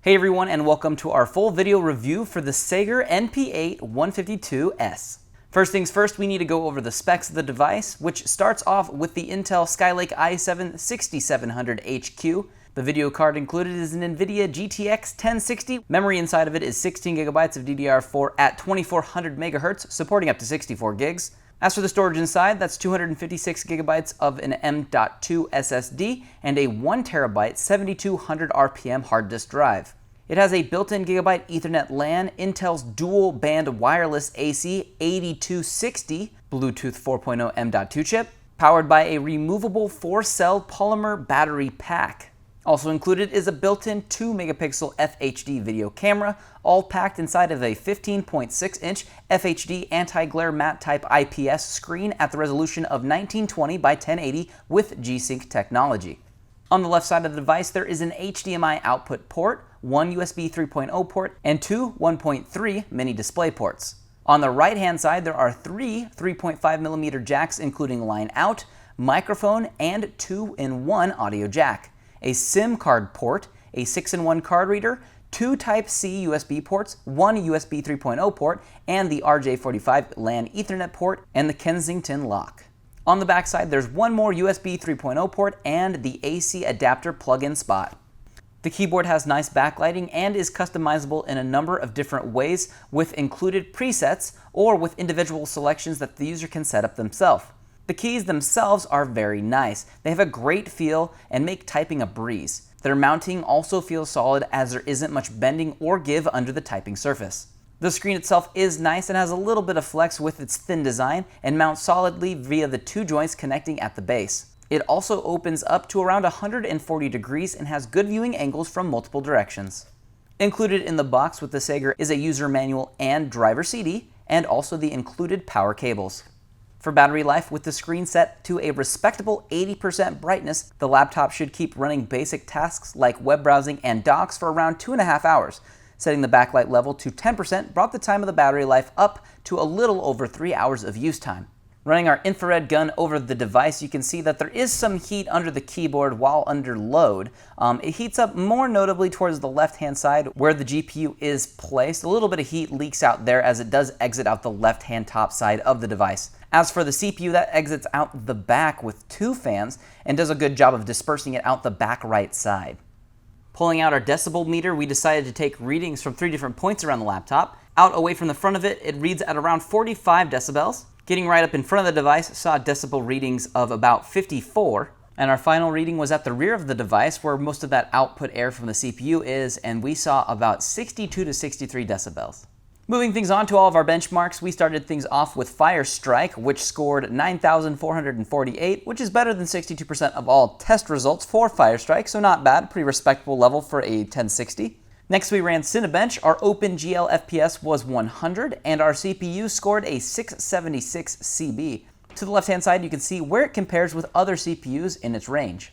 Hey everyone, and welcome to our full video review for the Sager NP8152-S. First things first, we need to go over the specs of the device, which starts off with the Intel Skylake i7-6700HQ. The video card included is an NVIDIA GTX 1060. Memory inside of it is 16 GB of DDR4 at 2400 MHz, supporting up to 64 gigs. As for the storage inside, that's 256 GB of an M.2 SSD and a 1 TB 7200 RPM hard disk drive. It has a built-in Gigabit Ethernet LAN, Intel's dual-band wireless AC 8260 Bluetooth 4.0 M.2 chip, powered by a removable 4-cell polymer battery pack. Also included is a built-in 2-megapixel FHD video camera, all packed inside of a 15.6-inch FHD anti-glare matte type IPS screen at the resolution of 1920 by 1080 with G-Sync technology. On the left side of the device, there is an HDMI output port, one USB 3.0 port, and two 1.3 mini display ports. On the right-hand side, there are three 3.5mm jacks, including line out, microphone, and 2-in-1 audio jack, a SIM card port, a 6-in-1 card reader, two Type-C USB ports, one USB 3.0 port, and the RJ45 LAN Ethernet port, and the Kensington lock. On the back side, there's one more USB 3.0 port and the AC adapter plug-in spot. The keyboard has nice backlighting and is customizable in a number of different ways with included presets or with individual selections that the user can set up themselves. The keys themselves are very nice. They have a great feel and make typing a breeze. Their mounting also feels solid as there isn't much bending or give under the typing surface. The screen itself is nice and has a little bit of flex with its thin design and mounts solidly via the two joints connecting at the base. It also opens up to around 140 degrees and has good viewing angles from multiple directions. Included in the box with the Sager is a user manual and driver CD, and also the included power cables. For battery life, with the screen set to a respectable 80% brightness, the laptop should keep running basic tasks like web browsing and docs for around 2.5 hours. Setting the backlight level to 10% brought the time of the battery life up to a little over 3 hours of use time. Running our infrared gun over the device, you can see that there is some heat under the keyboard while under load. It heats up more notably towards the left-hand side where the GPU is placed. A little bit of heat leaks out there as it does exit out the left-hand top side of the device. As for the CPU, that exits out the back with two fans and does a good job of dispersing it out the back right side. Pulling out our decibel meter, we decided to take readings from 3 different points around the laptop. Out away from the front of it, it reads at around 45 decibels. Getting right up in front of the device, saw decibel readings of about 54. And our final reading was at the rear of the device where most of that output air from the CPU is, and we saw about 62 to 63 decibels. Moving things on to all of our benchmarks, we started things off with Firestrike, which scored 9,448, which is better than 62% of all test results for Firestrike, so not bad, pretty respectable level for a 1060. Next we ran Cinebench. Our OpenGL FPS was 100, and our CPU scored a 676 CB. To the left-hand side, you can see where it compares with other CPUs in its range.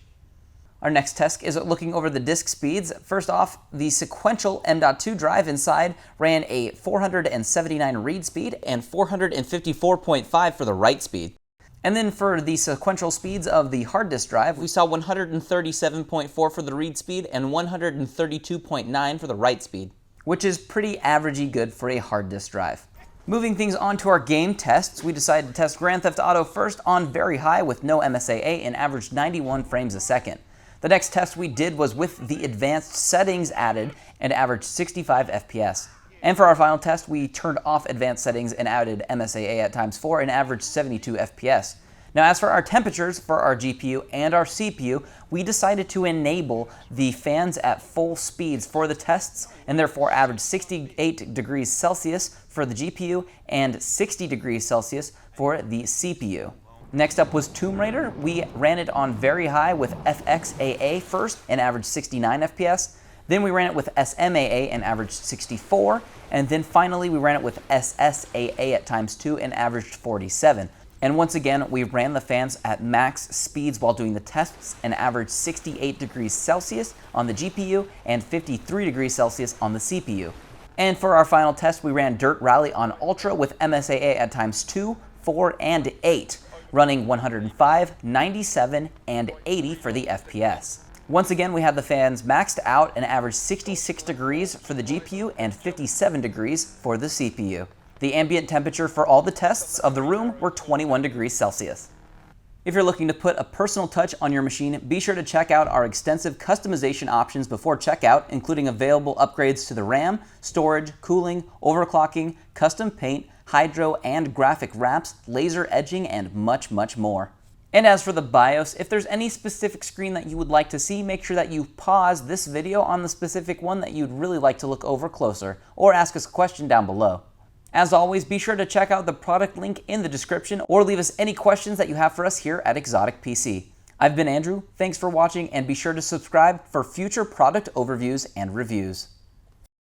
Our next test is looking over the disk speeds. First off, the sequential M.2 drive inside ran a 479 read speed and 454.5 for the write speed. And then for the sequential speeds of the hard disk drive, we saw 137.4 for the read speed and 132.9 for the write speed, which is pretty averagey good for a hard disk drive. Moving things on to our game tests, we decided to test Grand Theft Auto first on very high with no MSAA and averaged 91 frames a second. The next test we did was with the advanced settings added and averaged 65 FPS. And for our final test, we turned off advanced settings and added MSAA at ×4 and averaged 72 FPS. Now as for our temperatures for our GPU and our CPU, we decided to enable the fans at full speeds for the tests and therefore averaged 68 degrees Celsius for the GPU and 60 degrees Celsius for the CPU. Next up was Tomb Raider. We ran it on very high with FXAA first and averaged 69 FPS. Then we ran it with SMAA and averaged 64. And then finally we ran it with SSAA at ×2 and averaged 47. And once again, we ran the fans at max speeds while doing the tests and averaged 68 degrees Celsius on the GPU and 53 degrees Celsius on the CPU. And for our final test, we ran Dirt Rally on Ultra with MSAA at ×2, 4, and 8. Running 105, 97, and 80 for the FPS. Once again, we have the fans maxed out and average 66 degrees for the GPU and 57 degrees for the CPU. The ambient temperature for all the tests of the room were 21 degrees Celsius. If you're looking to put a personal touch on your machine, be sure to check out our extensive customization options before checkout, including available upgrades to the RAM, storage, cooling, overclocking, custom paint, hydro and graphic wraps, laser edging, and much, much more. And as for the BIOS, if there's any specific screen that you would like to see, make sure that you pause this video on the specific one that you'd really like to look over closer, or ask us a question down below. As always, be sure to check out the product link in the description or leave us any questions that you have for us here at Exotic PC. I've been Andrew, thanks for watching, and be sure to subscribe for future product overviews and reviews.